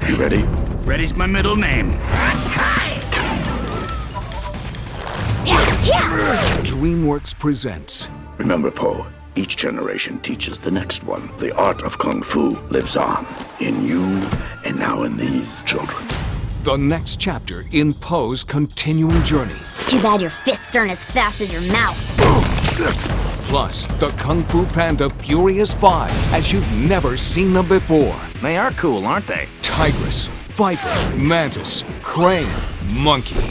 You ready? Ready's my middle name. DreamWorks presents. Remember, Poe, each generation teaches the next one. The art of Kung Fu lives on in you and now in these children. The next chapter in Poe's continuing journey. Too bad your fists aren't as fast as your mouth. Plus, the Kung-Fu Panda Furious 5 as you've never seen them before. They are cool, aren't they? Tigress, viper, mantis, crane, monkey.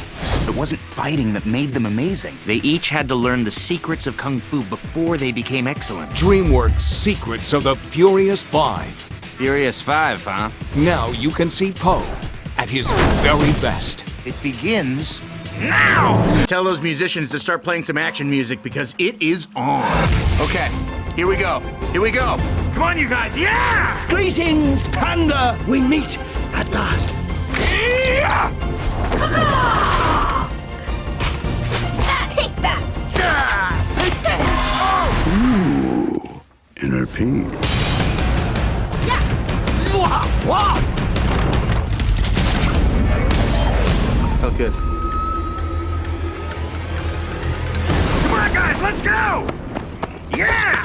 It wasn't fighting that made them amazing. They each had to learn the secrets of Kung Fu before they became excellent. DreamWorks Secrets of the Furious 5. Furious 5, huh? Now you can see Poe at his very best. It begins now! Tell those musicians to start playing some action music because it is on. Okay, here we go. Here we go. Come on, you guys, yeah! Greetings, Panda! We meet at last. Yeah! Take that! Ooh, inner peace. Felt good. Come on, guys, let's go! Yeah!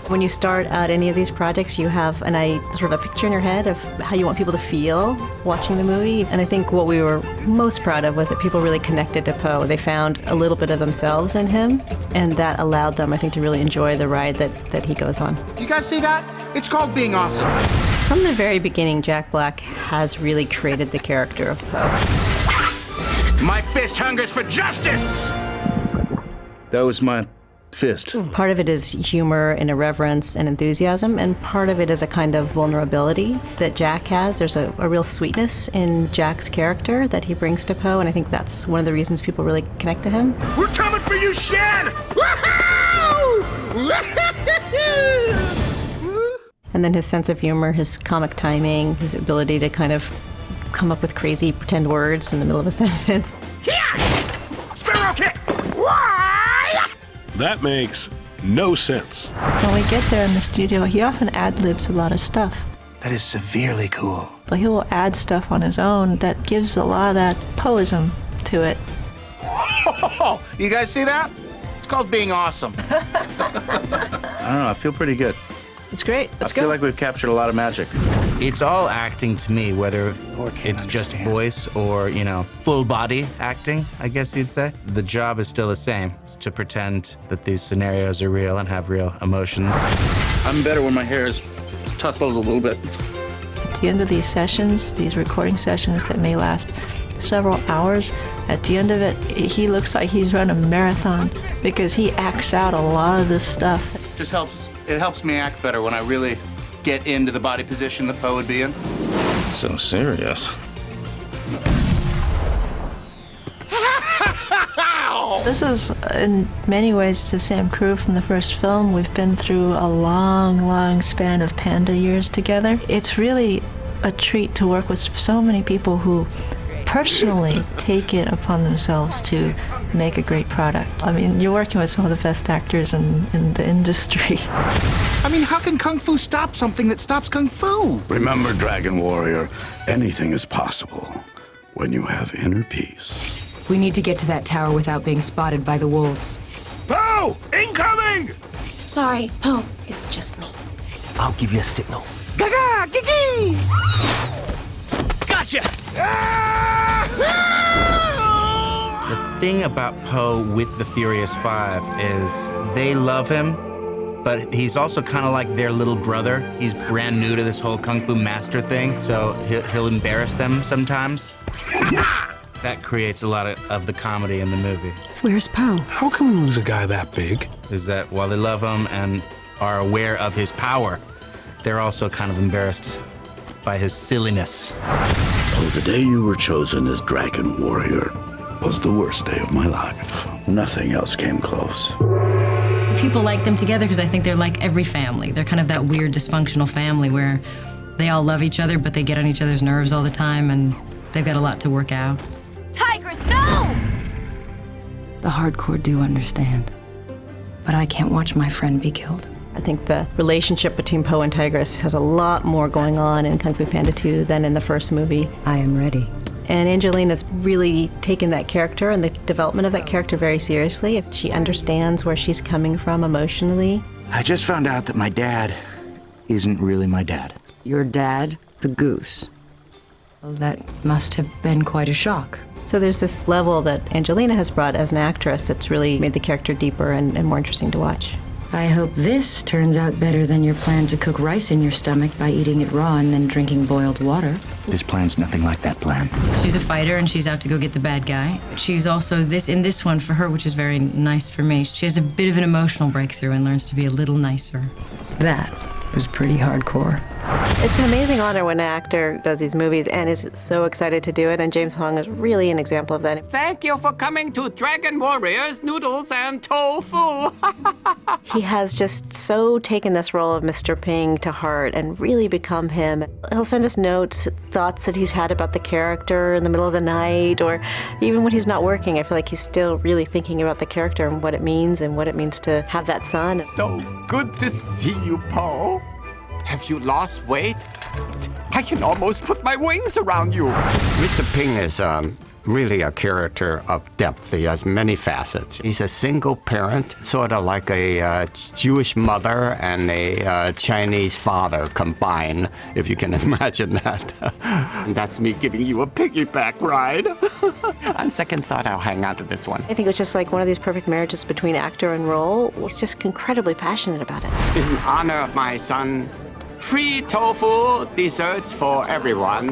When you start out any of these projects, you have sort of a picture in your head of how you want people to feel watching the movie. And I think what we were most proud of was that people really connected to Poe. They found a little bit of themselves in him, and that allowed them, I think, to really enjoy the ride that he goes on. You guys see that? It's called being awesome. From the very beginning, Jack Black has really created the character of Poe. My fist hungers for justice! That was my fist. Part of it is humor and irreverence and enthusiasm, and part of it is a kind of vulnerability that Jack has. There's a real sweetness in Jack's character that he brings to Poe, and I think that's one of the reasons people really connect to him. We're coming for you, Shed! And then his sense of humor, his comic timing, his ability to kind of come up with crazy pretend words in the middle of a sentence. Sparrow kick! That makes no sense. When we get there in the studio, he often ad-libs a lot of stuff. That is severely cool. But he will add stuff on his own that gives a lot of that poism to it. You guys see that? It's called being awesome. I don't know, I feel pretty good. It's great. Let's I feel like we've captured a lot of magic. It's all acting to me, whether it's just voice or, full body acting, I guess you'd say. The job is still the same. It's to pretend that these scenarios are real and have real emotions. I'm better when my hair is tousled a little bit. At the end of these sessions, these recording sessions that may last several hours, at the end of it, he looks like he's run a marathon because he acts out a lot of this stuff. It helps me act better when I really get into the body position that Poe would be in. So serious. This is, in many ways, the same crew from the first film. We've been through a long, long span of Panda years together. It's really a treat to work with so many people who personally take it upon themselves to make a great product. I mean, you're working with some of the best actors in the industry. I mean, how can Kung Fu stop something that stops Kung Fu? Remember, Dragon Warrior, anything is possible when you have inner peace. We need to get to that tower without being spotted by the wolves. Poe! Incoming! Sorry, Poe, it's just me. I'll give you a signal. Gaga! Gigi! Gotcha! The thing about Poe with the Furious Five is they love him, but he's also kind of like their little brother. He's brand new to this whole Kung Fu master thing, so he'll embarrass them sometimes. That creates a lot of the comedy in the movie. Where's Poe? How can we lose a guy that big? Is that while they love him and are aware of his power, they're also kind of embarrassed by his silliness. Oh, the day you were chosen as Dragon Warrior was the worst day of my life. Nothing else came close. People like them together because I think they're like every family. They're kind of that weird dysfunctional family where they all love each other, but they get on each other's nerves all the time, and they've got a lot to work out. Tigress, no! The hardcore do understand, but I can't watch my friend be killed. I think the relationship between Po and Tigress has a lot more going on in Kung Fu Panda 2 than in the first movie. I am ready. And Angelina's really taken that character and the development of that character very seriously. She understands where she's coming from emotionally. I just found out that my dad isn't really my dad. Your dad, the goose. Well, that must have been quite a shock. So there's this level that Angelina has brought as an actress that's really made the character deeper and more interesting to watch. I hope this turns out better than your plan to cook rice in your stomach by eating it raw and then drinking boiled water. This plan's nothing like that plan. She's a fighter and she's out to go get the bad guy. She's also in this one for her, which is very nice for me. She has a bit of an emotional breakthrough and learns to be a little nicer. That was pretty hardcore. It's an amazing honor when an actor does these movies and is so excited to do it, and James Hong is really an example of that. Thank you for coming to Dragon Warriors, Noodles, and Tofu. He has just so taken this role of Mr. Ping to heart and really become him. He'll send us notes, thoughts that he's had about the character in the middle of the night, or even when he's not working. I feel like he's still really thinking about the character and what it means to have that son. So good to see you, Po. Have you lost weight? I can almost put my wings around you. Mr. Ping is really a character of depth. He has many facets. He's a single parent, sort of like a Jewish mother and a Chinese father combined, if you can imagine that. And that's me giving you a piggyback ride. On second thought, I'll hang on to this one. I think it was just like one of these perfect marriages between actor and role. He's just incredibly passionate about it. In honor of my son, free tofu desserts for everyone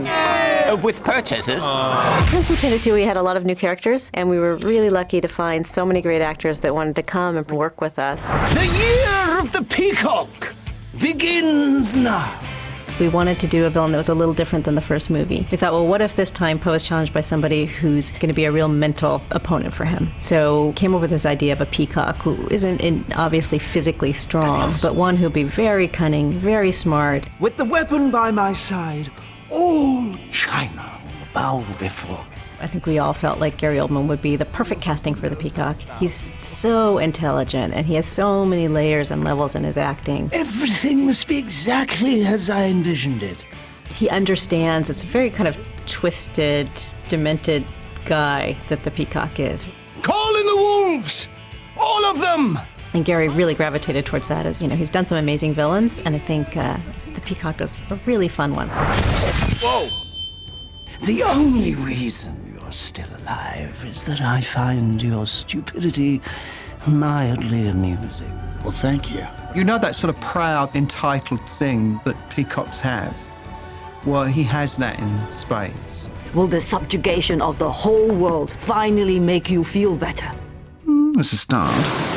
with purchases. Kung Fu Panda 2, we had a lot of new characters, and we were really lucky to find so many great actors that wanted to come and work with us. The year of the peacock begins now. We wanted to do a villain that was a little different than the first movie. We thought, well, what if this time Po is challenged by somebody who's going to be a real mental opponent for him? So came up with this idea of a peacock who isn't obviously physically strong, but one who'll be very cunning, very smart. With the weapon by my side, all China will bow before me. I think we all felt like Gary Oldman would be the perfect casting for the peacock. He's so intelligent, and he has so many layers and levels in his acting. Everything must be exactly as I envisioned it. He understands. It's a very kind of twisted, demented guy that the peacock is. Call in the wolves! All of them! And Gary really gravitated towards that. As you know, he's done some amazing villains, and I think the peacock is a really fun one. Whoa! The only reason you're still alive is that I find your stupidity mildly amusing. Well, thank you. You know that sort of proud, entitled thing that peacocks have? Well, he has that in spades. Will the subjugation of the whole world finally make you feel better? As a start.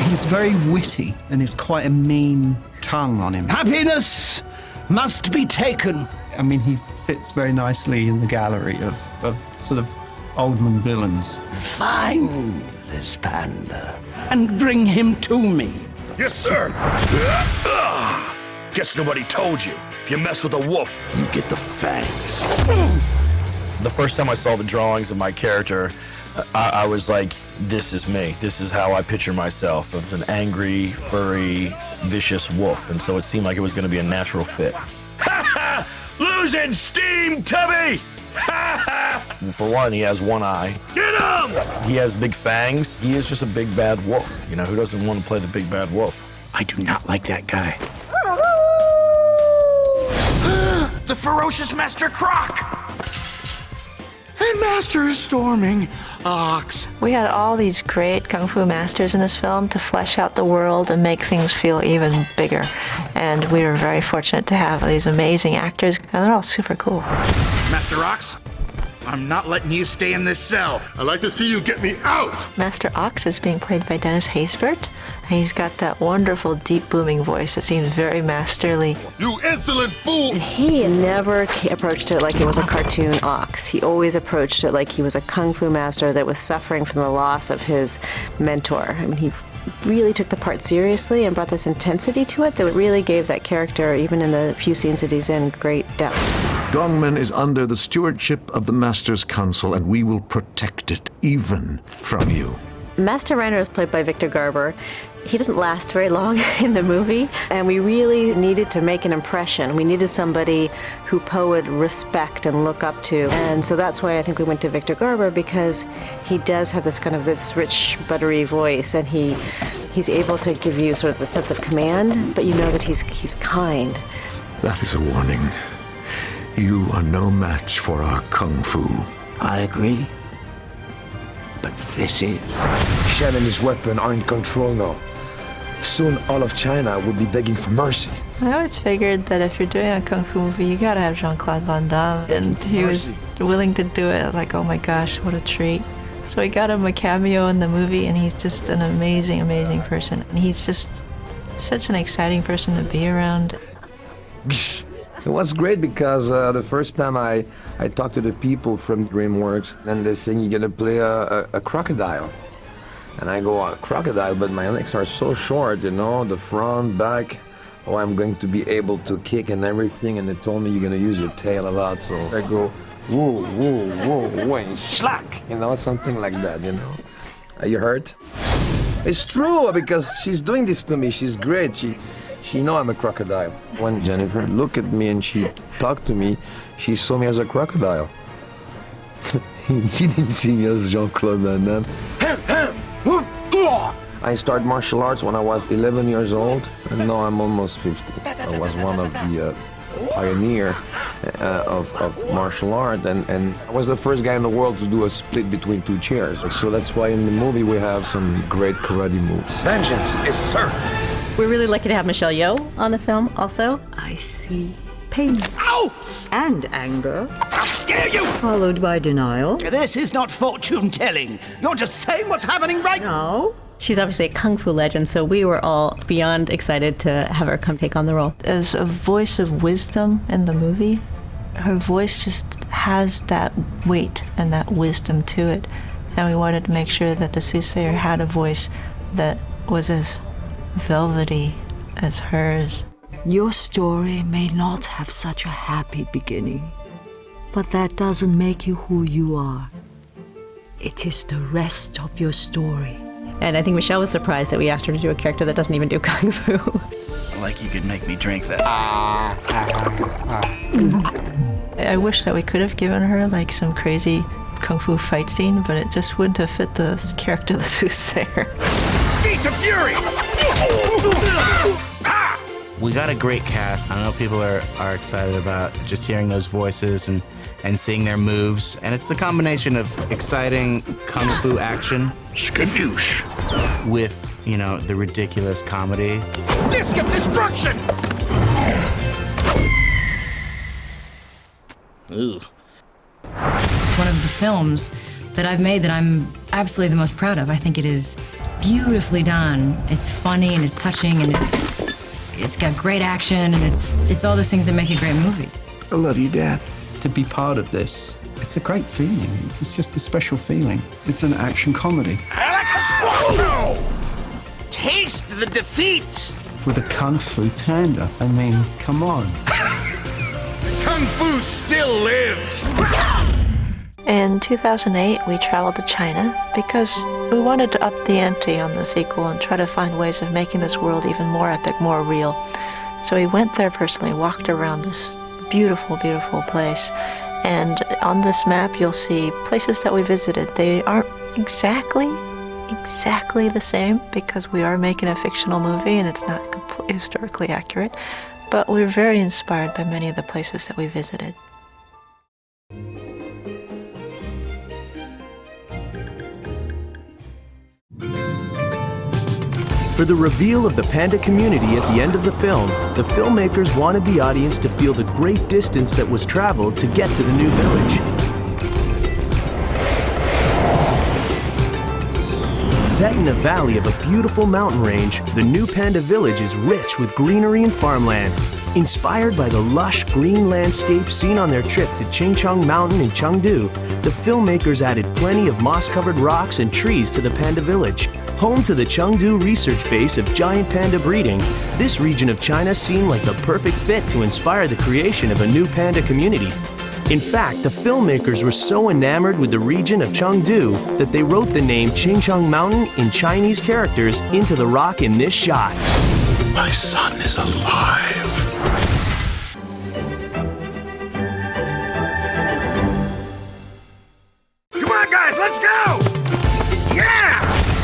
He's very witty and he's quite a mean tongue on him. Happiness must be taken. I mean, he fits very nicely in the gallery of sort of Oldman villains. Find this panda and bring him to me. Yes, sir. Guess nobody told you. If you mess with a wolf, you get the fangs. The first time I saw the drawings of my character, I was like, this is me. This is how I picture myself, as an angry, furry, vicious wolf. And so it seemed like it was going to be a natural fit. Losing steam, Tubby! For one, he has one eye. Get him! He has big fangs. He is just a big bad wolf. You know, who doesn't want to play the big bad wolf? I do not like that guy. The ferocious Master Croc! And Master Storming Ox. We had all these great Kung Fu masters in this film to flesh out the world and make things feel even bigger. And we were very fortunate to have these amazing actors, and they're all super cool. Master Ox, I'm not letting you stay in this cell. I'd like to see you get me out! Master Ox is being played by Dennis Haysbert. He's got that wonderful, deep, booming voice that seems very masterly. You insolent fool! And he never approached it like it was a cartoon ox. He always approached it like he was a kung fu master that was suffering from the loss of his mentor. I mean, he really took the part seriously and brought this intensity to it that really gave that character, even in the few scenes that he's in, great depth. Dongmen is under the stewardship of the Master's Council, and we will protect it, even from you. Master Reiner is played by Victor Garber. He doesn't last very long in the movie, and we really needed to make an impression. We needed somebody who Poe would respect and look up to. And so that's why I think we went to Victor Garber, because he does have this kind of this rich, buttery voice, and he's able to give you sort of the sense of command, but you know that he's kind. That is a warning. You are no match for our kung fu. I agree. But this is. Shen and his weapon are in control now. Soon all of China will be begging for mercy. I always figured that if you're doing a kung fu movie, you gotta have Jean-Claude Van Damme. And he was willing to do it, like, oh my gosh, what a treat. So we got him a cameo in the movie, and he's just an amazing, amazing person. And he's just such an exciting person to be around. It was great because the first time I talked to the people from DreamWorks, and they saying you're gonna play a crocodile. And I go, crocodile, but my legs are so short, you know, the front, back. Oh, I'm going to be able to kick and everything. And they told me you're gonna use your tail a lot. So I go, whoa, whoa, whoa, whoa, schlack, you know, something like that, you know. Are you hurt? It's true, because she's doing this to me. She's great. She know I'm a crocodile. When Jennifer looked at me and she talked to me, she saw me as a crocodile. She didn't see me as Jean-Claude Van Damme. I started martial arts when I was 11 years old, and now I'm almost 50. I was one of the pioneer of martial art, and I was the first guy in the world to do a split between two chairs. So that's why in the movie we have some great karate moves. Vengeance is served. We're really lucky to have Michelle Yeoh on the film also. I see pain. Ow! And anger. How dare you! Followed by denial. This is not fortune-telling. You're just saying what's happening right now. She's obviously a kung fu legend, so we were all beyond excited to have her come take on the role. As a voice of wisdom in the movie, her voice just has that weight and that wisdom to it. And we wanted to make sure that the soothsayer had a voice that was as velvety as hers. Your story may not have such a happy beginning, but that doesn't make you who you are. It is the rest of your story. And I think Michelle was surprised that we asked her to do a character that doesn't even do kung fu. Like you could make me drink that. I wish that we could have given her like some crazy kung fu fight scene, but it just wouldn't have fit the character, the soothsayer. Feet of fury! We got a great cast. I know people are excited about just hearing those voices and seeing their moves. And it's the combination of exciting kung fu action Skadoosh. with, you know, the ridiculous comedy. Disc of destruction! Ooh. It's one of the films that I've made that I'm absolutely the most proud of. I think it is beautifully done. It's funny and it's touching and it's got great action and it's all those things that make a great movie. I love you, Dad. To be part of this, it's a great feeling. It's just a special feeling. It's an action comedy. I like a squirrel! Taste the defeat! With a Kung Fu Panda. I mean, come on. Kung Fu still lives! In 2008, we traveled to China because we wanted to up the ante on the sequel and try to find ways of making this world even more epic, more real. So we went there personally, walked around this beautiful, beautiful place. And on this map, you'll see places that we visited. They aren't exactly the same because we are making a fictional movie and it's not completely historically accurate. But we're very inspired by many of the places that we visited. For the reveal of the panda community at the end of the film, the filmmakers wanted the audience to feel the great distance that was traveled to get to the new village. Set in a valley of a beautiful mountain range, the new panda village is rich with greenery and farmland. Inspired by the lush green landscape seen on their trip to Qingcheng Mountain in Chengdu, the filmmakers added plenty of moss-covered rocks and trees to the panda village. Home to the Chengdu research base of giant panda breeding, this region of China seemed like the perfect fit to inspire the creation of a new panda community. In fact, the filmmakers were so enamored with the region of Chengdu that they wrote the name Qingcheng Mountain in Chinese characters into the rock in this shot. My son is alive. Come on, guys, let's go! Yeah!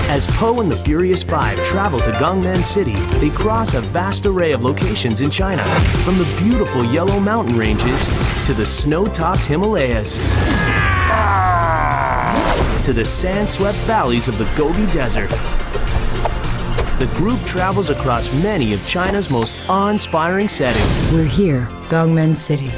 As Po and the Furious Five travel to Gongmen City, they cross a vast array of locations in China, from the beautiful yellow mountain ranges to the snow-topped Himalayas, to the sand-swept valleys of the Gobi Desert. The group travels across many of China's most awe-inspiring settings. We're here, Gongmen City.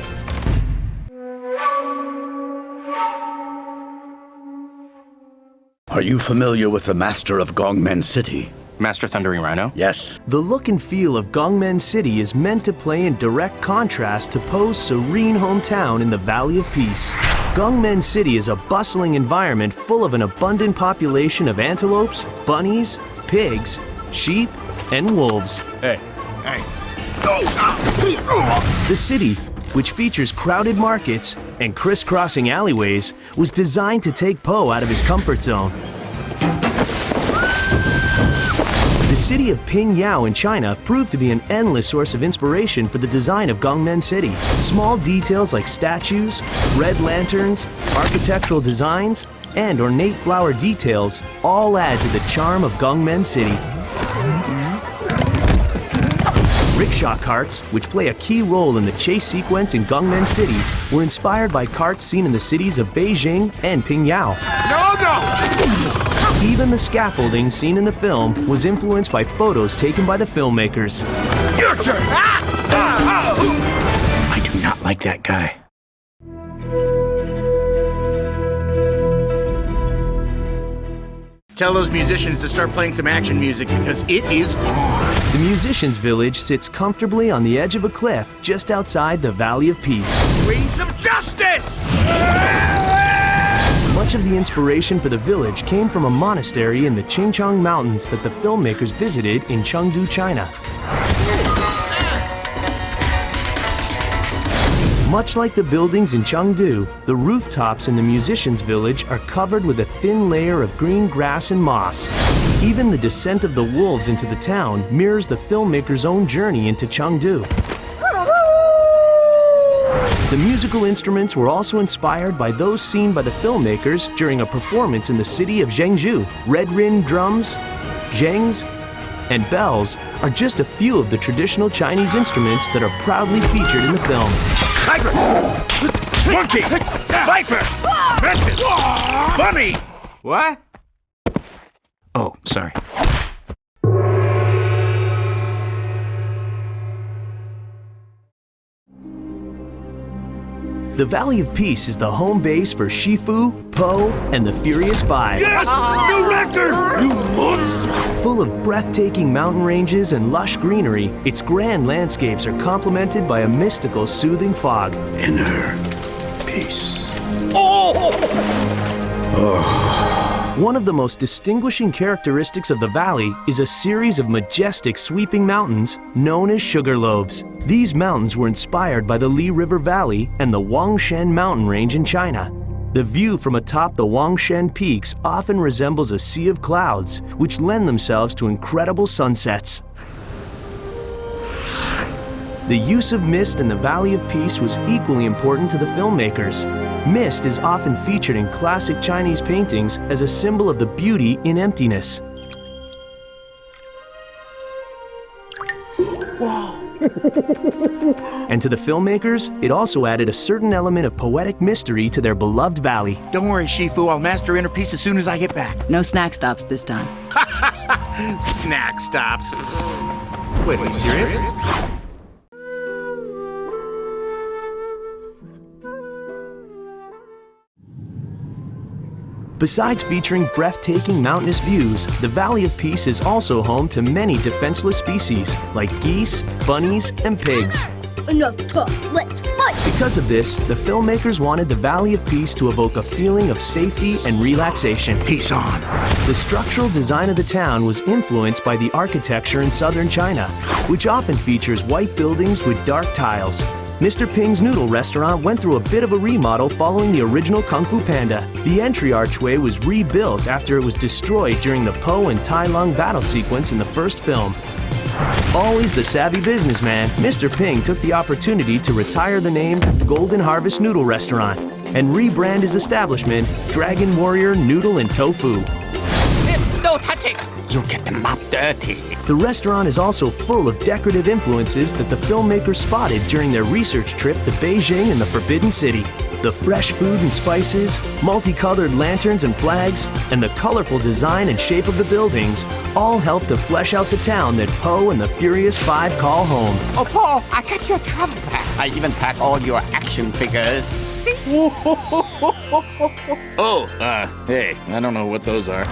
Are you familiar with the master of Gongmen City? Master Thundering Rhino? Yes. The look and feel of Gongmen City is meant to play in direct contrast to Po's serene hometown in the Valley of Peace. Gongmen City is a bustling environment full of an abundant population of antelopes, bunnies, pigs, sheep, and wolves. Hey. The city, which features crowded markets and crisscrossing alleyways, was designed to take Po out of his comfort zone. The city of Pingyao in China proved to be an endless source of inspiration for the design of Gongmen City. Small details like statues, red lanterns, architectural designs, and ornate flower details all add to the charm of Gongmen City. Rickshaw carts, which play a key role in the chase sequence in Gongmen City, were inspired by carts seen in the cities of Beijing and Pingyao. No! Even the scaffolding seen in the film was influenced by photos taken by the filmmakers. Your turn! I do not like that guy. Tell those musicians to start playing some action music because it is on. The musicians' village sits comfortably on the edge of a cliff just outside the Valley of Peace. Wings of Justice! Much of the inspiration for the village came from a monastery in the Qingcheng Mountains that the filmmakers visited in Chengdu, China. Much like the buildings in Chengdu, the rooftops in the musicians' village are covered with a thin layer of green grass and moss. Even the descent of the wolves into the town mirrors the filmmakers' own journey into Chengdu. The musical instruments were also inspired by those seen by the filmmakers during a performance in the city of Zhengzhou. Red-rimmed drums, zhengs, and bells are just a few of the traditional Chinese instruments that are proudly featured in the film. Tiger! Monkey! Viper! Mantis! Bunny! What? Oh, sorry. The Valley of Peace is the home base for Shifu, Po, and the Furious Five. Yes! New record! You monster! Full of breathtaking mountain ranges and lush greenery, its grand landscapes are complemented by a mystical, soothing fog. Inner peace. One of the most distinguishing characteristics of the valley is a series of majestic sweeping mountains known as sugar loaves. These mountains were inspired by the Li River Valley and the Wangshan mountain range in China. The view from atop the Wangshan peaks often resembles a sea of clouds, which lend themselves to incredible sunsets. The use of mist in the Valley of Peace was equally important to the filmmakers. Mist is often featured in classic Chinese paintings as a symbol of the beauty in emptiness. And to the filmmakers, it also added a certain element of poetic mystery to their beloved valley. Don't worry, Shifu, I'll master inner peace as soon as I get back. No snack stops this time. Snack stops. Wait, are you serious? Besides featuring breathtaking mountainous views, the Valley of Peace is also home to many defenseless species, like geese, bunnies, and pigs. Enough talk, let's fight! Because of this, the filmmakers wanted the Valley of Peace to evoke a feeling of safety and relaxation. Peace on! The structural design of the town was influenced by the architecture in southern China, which often features white buildings with dark tiles. Mr. Ping's noodle restaurant went through a bit of a remodel following the original Kung-Fu Panda. The entry archway was rebuilt after it was destroyed during the Po and Tai Lung battle sequence in the first film. Always the savvy businessman, Mr. Ping took the opportunity to retire the name Golden Harvest Noodle Restaurant and rebrand his establishment Dragon Warrior Noodle and Tofu. No touching! You get the mop dirty. The restaurant is also full of decorative influences that the filmmakers spotted during their research trip to Beijing and the Forbidden City. The fresh food and spices, multicolored lanterns and flags, and the colorful design and shape of the buildings all help to flesh out the town that Po and the Furious Five call home. Oh, Paul, I got your travel pack. I even pack all your action figures. Hey, I don't know what those are.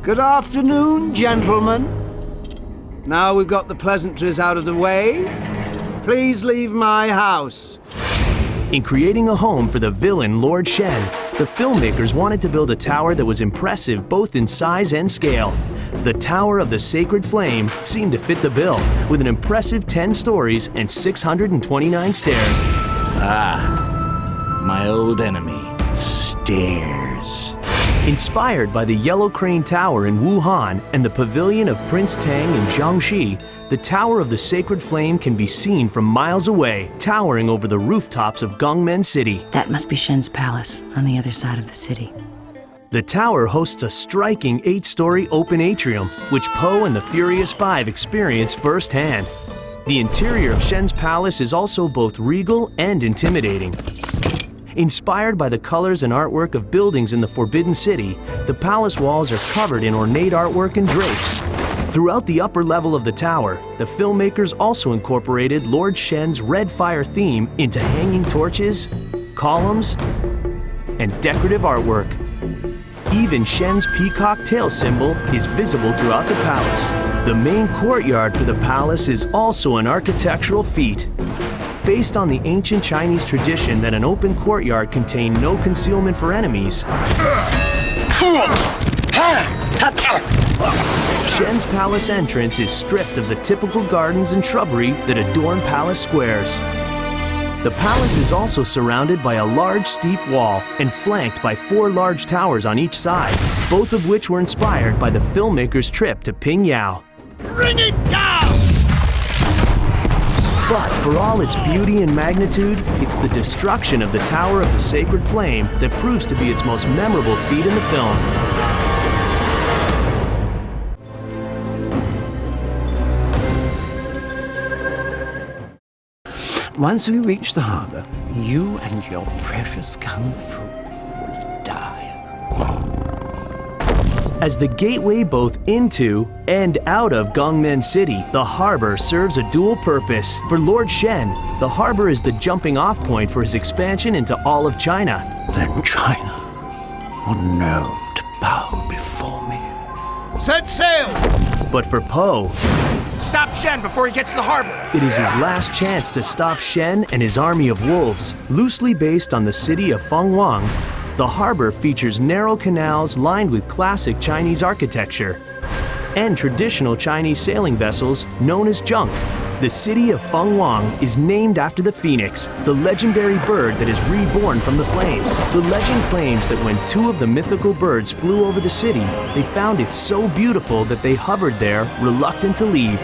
Good afternoon, gentlemen. Now we've got the pleasantries out of the way, please leave my house. In creating a home for the villain Lord Shen, the filmmakers wanted to build a tower that was impressive both in size and scale. The Tower of the Sacred Flame seemed to fit the bill, with an impressive 10 stories and 629 stairs. Ah, my old enemy, stairs. Inspired by the Yellow Crane Tower in Wuhan and the Pavilion of Prince Tang in Jiangxi, the Tower of the Sacred Flame can be seen from miles away, towering over the rooftops of Gongmen City. That must be Shen's palace on the other side of the city. The tower hosts a striking 8-story open atrium, which Po and the Furious Five experience firsthand. The interior of Shen's palace is also both regal and intimidating. Inspired by the colors and artwork of buildings in the Forbidden City, the palace walls are covered in ornate artwork and drapes. Throughout the upper level of the tower, the filmmakers also incorporated Lord Shen's red fire theme into hanging torches, columns, and decorative artwork. Even Shen's peacock tail symbol is visible throughout the palace. The main courtyard for the palace is also an architectural feat. Based on the ancient Chinese tradition that an open courtyard contained no concealment for enemies, Shen's palace entrance is stripped of the typical gardens and shrubbery that adorn palace squares. The palace is also surrounded by a large steep wall and flanked by 4 large towers on each side, both of which were inspired by the filmmakers' trip to Pingyao. Bring it down! But for all its beauty and magnitude, it's the destruction of the Tower of the Sacred Flame that proves to be its most memorable feat in the film. Once we reach the harbor, you and your precious Kung Fu will die. As the gateway both into and out of Gongmen City, the harbor serves a dual purpose. For Lord Shen, the harbor is the jumping-off point for his expansion into all of China. Then China will know to bow before me. Set sail! But for Po, Stop Shen before he gets to the harbor! it is his last chance to stop Shen and his army of wolves. Loosely based on the city of Fengwang, the harbor features narrow canals lined with classic Chinese architecture and traditional Chinese sailing vessels known as junk. The city of Fengwang is named after the phoenix, the legendary bird that is reborn from the flames. The legend claims that when 2 of the mythical birds flew over the city, they found it so beautiful that they hovered there, reluctant to leave.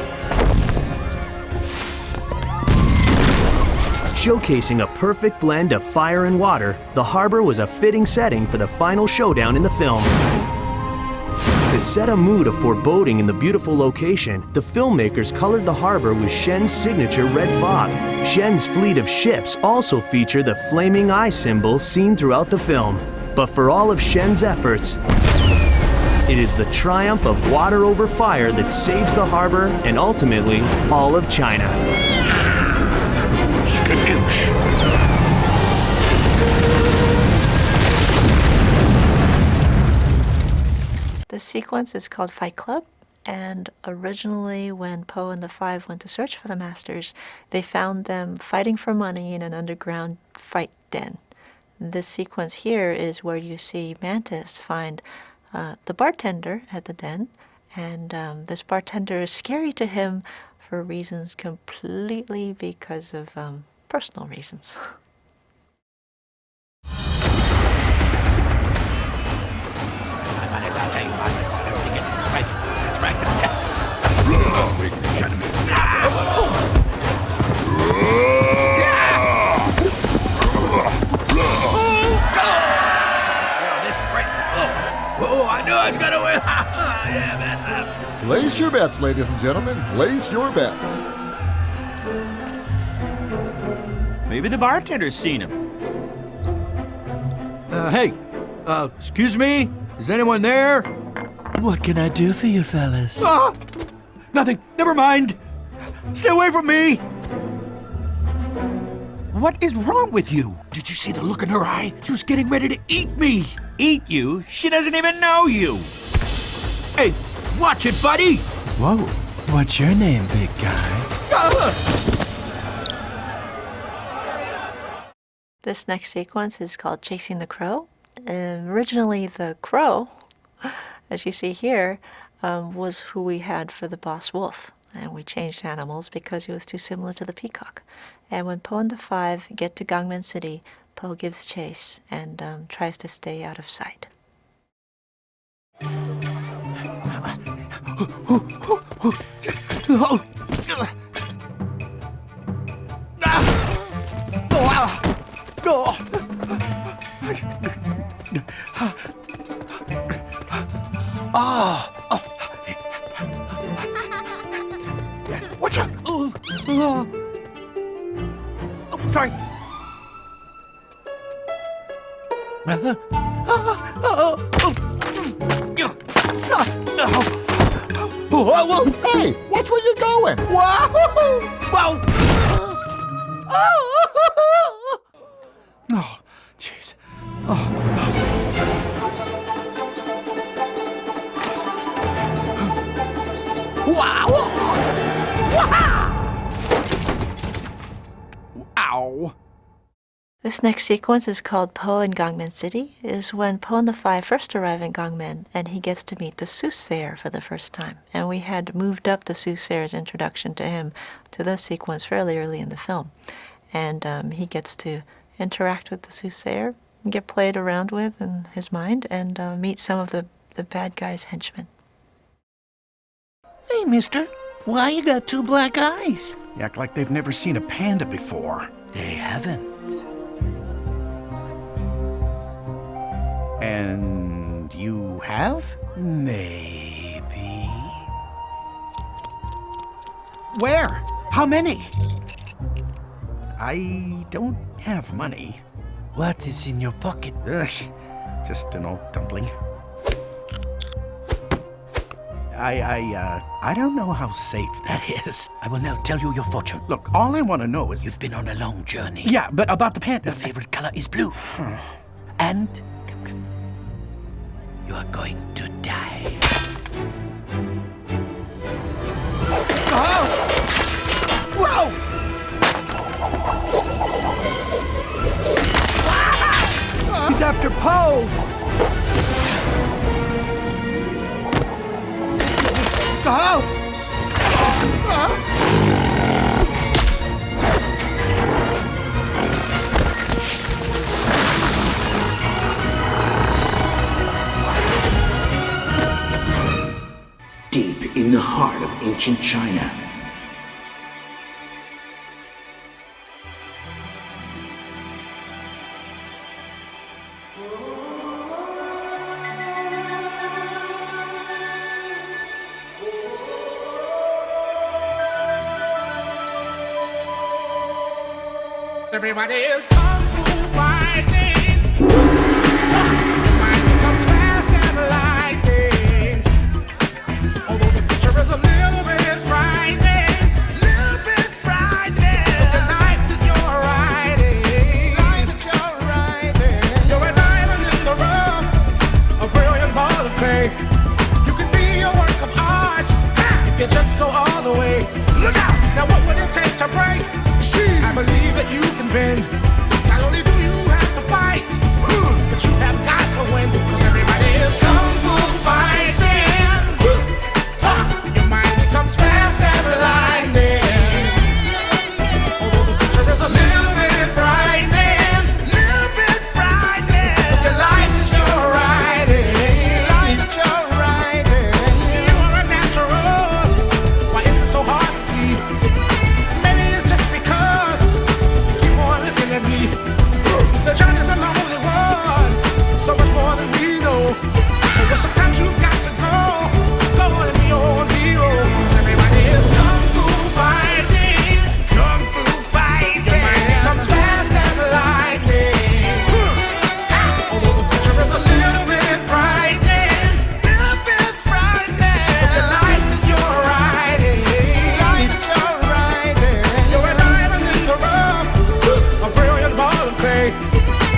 Showcasing a perfect blend of fire and water, the harbor was a fitting setting for the final showdown in the film. To set a mood of foreboding in the beautiful location, the filmmakers colored the harbor with Shen's signature red fog. Shen's fleet of ships also feature the flaming eye symbol seen throughout the film. But for all of Shen's efforts, it is the triumph of water over fire that saves the harbor and ultimately all of China. The sequence is called Fight Club. And originally, when Po and the Five went to search for the masters, they found them fighting for money in an underground fight den. This sequence here is where you see Mantis find the bartender at the den, and this bartender is scary to him for reasons completely because of personal reasons. Oh, I knew I was gonna win! Yeah, that's up. Place your bets, ladies and gentlemen. Place your bets. Maybe the bartender's seen him. Hey, excuse me? Is anyone there? What can I do for you, fellas? Nothing. Never mind. Stay away from me. What is wrong with you? Did you see the look in her eye? She was getting ready to eat me. Eat you? She doesn't even know you. Hey, watch it, buddy. Whoa. What's your name, big guy? This next sequence is called Chasing the Crow. Originally, the crow, as you see here, was who we had for the boss wolf. And we changed animals because he was too similar to the peacock. And when Po and the Five get to Gangman City, Po gives chase and tries to stay out of sight. Watch out! Oh, sorry. Whoa, hey, watch where you're going. Whoa! Whoa! Oh, jeez. Wow! Ow! This next sequence is called Po in Gangman City, is when Po and the Five first arrive in Gangman and he gets to meet the soothsayer for the first time. And we had moved up the soothsayer's introduction to him to this sequence fairly early in the film. And he gets to interact with the soothsayer, get played around with in his mind, and meet some of the bad guy's henchmen. Hey, mister, why you got two black eyes? You act like they've never seen a panda before. They haven't. And you have? Maybe. Where? How many? I don't have money. What is in your pocket? Ugh, just an old dumpling. I don't know how safe that is. I will now tell you your fortune. Look, all I want to know is... You've been on a long journey. Yeah, but about the panda... Your favorite color is blue. And... Come. You are going to die. Oh! Whoa! He's after Po! Oh! Deep in the heart of ancient China, everybody is kung-fu fighting. Your mind becomes fast as lightning. Although the future is a little bit frightening. The life that you're riding. You're a diamond in the rough, a brilliant ball of clay. You could be a work of art. break, I believe that you can bend. Not only do you have to fight, but you have got to win. Cause everybody is kung fu fighting. Your mind becomes fast as lightning. Although the picture is a little bit frightening, little bit frightening. Your life is your writing, life is your writing. You are a natural. Why is it so hard to see? Maybe it's just because you keep on looking at me. The journey's a lonely one, so much more than we know. But sometimes you've got to go on and be your own hero. 'Cause everybody is kung fu fighting, kung fu fighting. Your mind becomes fast as lightning. Although the future is a little bit frightening, little bit frightening. Your life is your writing, life is your writing. You're a diamond in the rough, a brilliant ball of clay.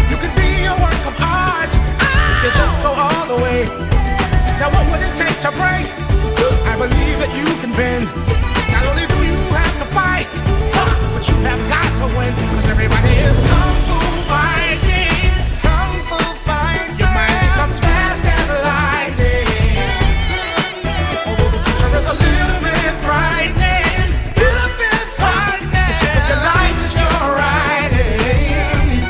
You could be a work of art if you just go all the way. Now what would it take to break? I believe that you can bend. Not only do you have to fight, but you have got to win. Because everybody is kung fu fighting, kung fu fighting. Your mind becomes fast as lightning. Although the future is a little bit frightening, little bit frightening. But your life is your writing.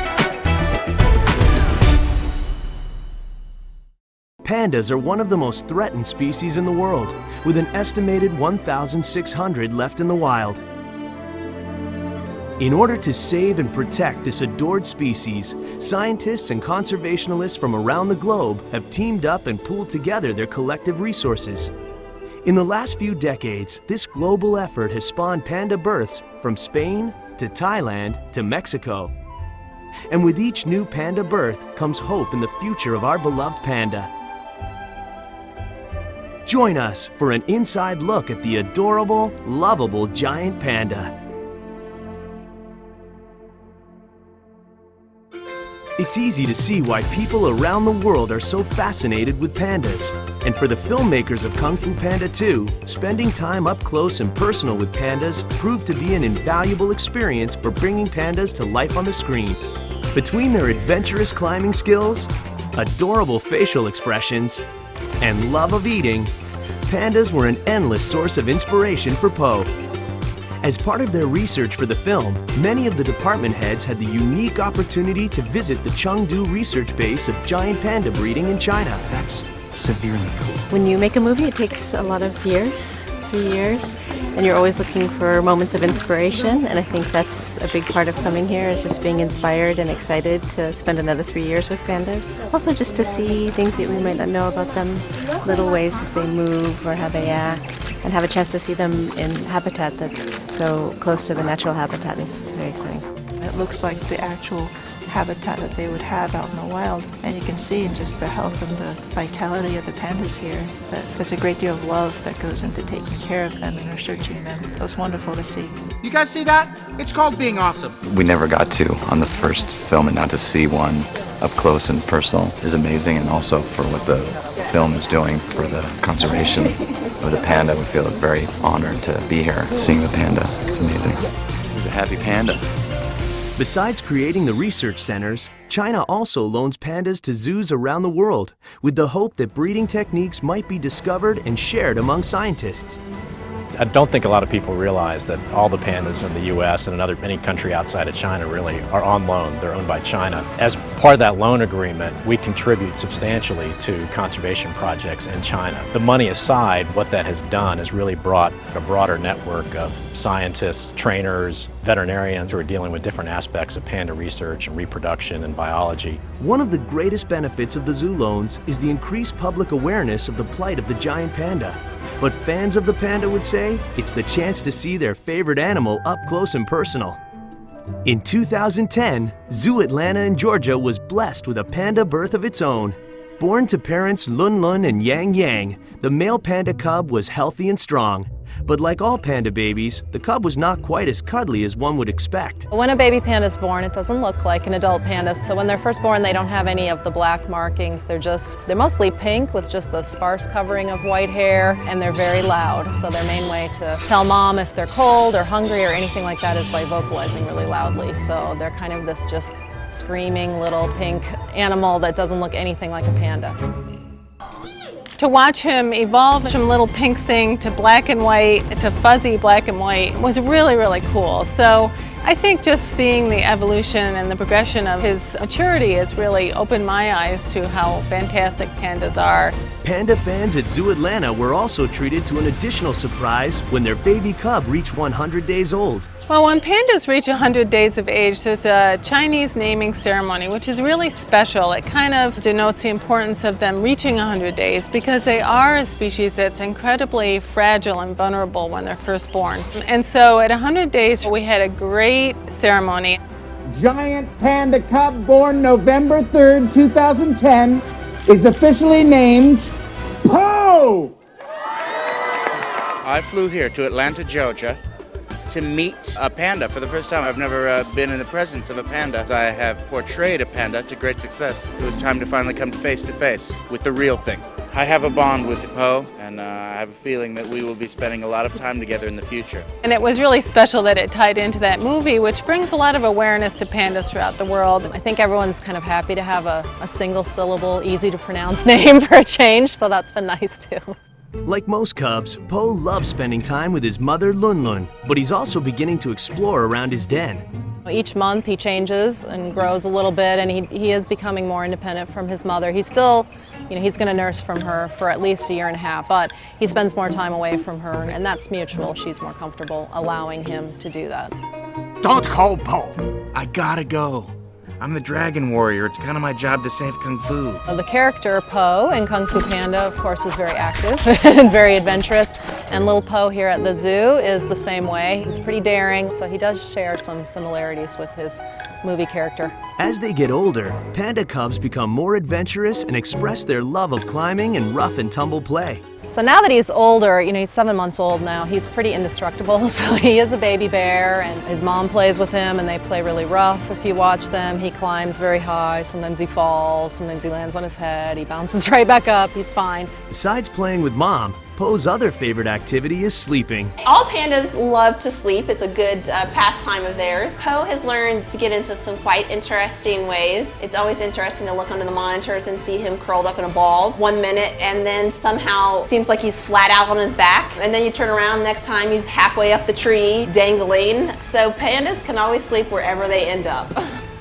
Pandas are one of the most threatened species in the world, with an estimated 1,600 left in the wild. In order to save and protect this adored species, scientists and conservationists from around the globe have teamed up and pooled together their collective resources. In the last few decades, this global effort has spawned panda births from Spain to Thailand to Mexico. And with each new panda birth comes hope in the future of our beloved panda. Join us for an inside look at the adorable, lovable giant panda. It's easy to see why people around the world are so fascinated with pandas. And for the filmmakers of Kung Fu Panda 2, spending time up close and personal with pandas proved to be an invaluable experience for bringing pandas to life on the screen. Between their adventurous climbing skills, adorable facial expressions, and love of eating, pandas were an endless source of inspiration for Po. As part of their research for the film, many of the department heads had the unique opportunity to visit the Chengdu research base of giant panda breeding in China. That's severely cool. When you make a movie, it takes a lot of years, 3 years, and you're always looking for moments of inspiration, and I think that's a big part of coming here, is just being inspired and excited to spend another 3 years with pandas. Also just to see things that we might not know about them, little ways that they move or how they act, and have a chance to see them in habitat that's so close to the natural habitat is very exciting. It looks like the actual habitat that they would have out in the wild, and you can see in just the health and the vitality of the pandas here that there's a great deal of love that goes into taking care of them and researching them. So it's wonderful to see. You guys see that? It's called being awesome. We never got to on the first film, and now to see one up close and personal is amazing, and also for what the film is doing for the conservation of the panda. We feel very honored to be here seeing the panda. It's amazing. There's a happy panda. Besides creating the research centers, China also loans pandas to zoos around the world, with the hope that breeding techniques might be discovered and shared among scientists. I don't think a lot of people realize that all the pandas in the U.S. and any country outside of China really are on loan. They're owned by China. As part of that loan agreement, we contribute substantially to conservation projects in China. The money aside, what that has done is really brought a broader network of scientists, trainers, veterinarians who are dealing with different aspects of panda research and reproduction and biology. One of the greatest benefits of the zoo loans is the increased public awareness of the plight of the giant panda. But fans of the panda would say it's the chance to see their favorite animal up close and personal. In 2010, Zoo Atlanta in Georgia was blessed with a panda birth of its own. Born to parents Lun Lun and Yang Yang, the male panda cub was healthy and strong. But like all panda babies, the cub was not quite as cuddly as one would expect. When a baby panda is born, it doesn't look like an adult panda. So when they're first born, they don't have any of the black markings. They're mostly pink with just a sparse covering of white hair, and they're very loud. So their main way to tell mom if they're cold or hungry or anything like that is by vocalizing really loudly. So they're kind of this just screaming little pink animal that doesn't look anything like a panda. To watch him evolve from little pink thing to black and white to fuzzy black and white was really, really cool. So I think just seeing the evolution and the progression of his maturity has really opened my eyes to how fantastic pandas are. Panda fans at Zoo Atlanta were also treated to an additional surprise when their baby cub reached 100 days old. Well, when pandas reach 100 days of age, there's a Chinese naming ceremony, which is really special. It kind of denotes the importance of them reaching 100 days because they are a species that's incredibly fragile and vulnerable when they're first born. And so at 100 days, we had a great ceremony. Giant panda cub born November 3rd, 2010 is officially named Po! I flew here to Atlanta, Georgia, to meet a panda for the first time. I've never been in the presence of a panda. I have portrayed a panda to great success. It was time to finally come face to face with the real thing. I have a bond with Po, and I have a feeling that we will be spending a lot of time together in the future. And it was really special that it tied into that movie, which brings a lot of awareness to pandas throughout the world. I think everyone's kind of happy to have a single syllable, easy to pronounce name for a change, so that's been nice too. Like most cubs, Po loves spending time with his mother Lun Lun, but he's also beginning to explore around his den. Each month he changes and grows a little bit, and he is becoming more independent from his mother. He's still, he's going to nurse from her for at least 1.5 years, but he spends more time away from her, and that's mutual. She's more comfortable allowing him to do that. Don't call Po. I gotta go. I'm the dragon warrior. It's kind of my job to save Kung Fu. The character Po in Kung Fu Panda, of course, is very active and very adventurous. And little Po here at the zoo is the same way. He's pretty daring, so he does share some similarities with his movie character. As they get older, panda cubs become more adventurous and express their love of climbing and rough and tumble play. So now that he's older, he's 7 months old now, he's pretty indestructible. So he is a baby bear, and his mom plays with him, and they play really rough. If you watch them, he climbs very high. Sometimes he falls, sometimes he lands on his head, he bounces right back up, he's fine. Besides playing with Mom, Po's other favorite activity is sleeping. All pandas love to sleep. It's a good pastime of theirs. Po has learned to get into some quite interesting ways. It's always interesting to look under the monitors and see him curled up in a ball 1 minute, and then somehow it seems like he's flat out on his back. And then you turn around, next time he's halfway up the tree, dangling. So pandas can always sleep wherever they end up.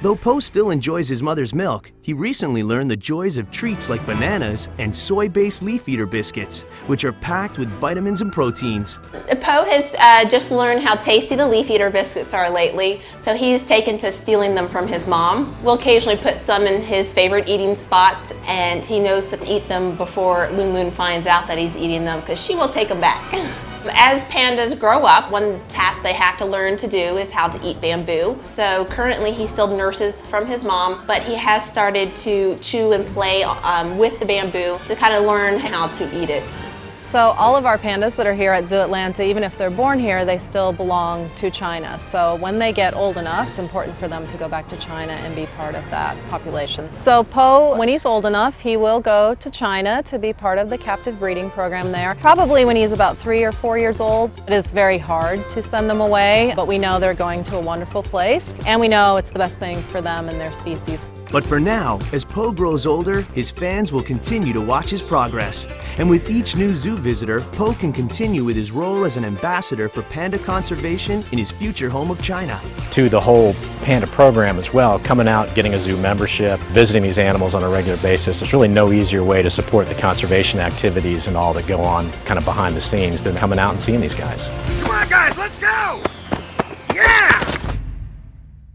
Though Po still enjoys his mother's milk, he recently learned the joys of treats like bananas and soy-based leaf eater biscuits, which are packed with vitamins and proteins. Po has just learned how tasty the leaf eater biscuits are lately, so he's taken to stealing them from his mom. We'll occasionally put some in his favorite eating spot, and he knows to eat them before Lun Lun finds out that he's eating them, because she will take them back. As pandas grow up, one task they have to learn to do is how to eat bamboo. So currently he still nurses from his mom, but he has started to chew and play with the bamboo to kind of learn how to eat it. So all of our pandas that are here at Zoo Atlanta, even if they're born here, they still belong to China. So when they get old enough, it's important for them to go back to China and be part of that population. So Po, when he's old enough, he will go to China to be part of the captive breeding program there. Probably when he's about 3 or 4 years old. It is very hard to send them away, but we know they're going to a wonderful place, and we know it's the best thing for them and their species. But for now, as Po grows older, his fans will continue to watch his progress. And with each new zoo visitor, Po can continue with his role as an ambassador for panda conservation in his future home of China. To the whole panda program as well, coming out, getting a zoo membership, visiting these animals on a regular basis, there's really no easier way to support the conservation activities and all that go on kind of behind the scenes than coming out and seeing these guys. Come on, guys, let's go!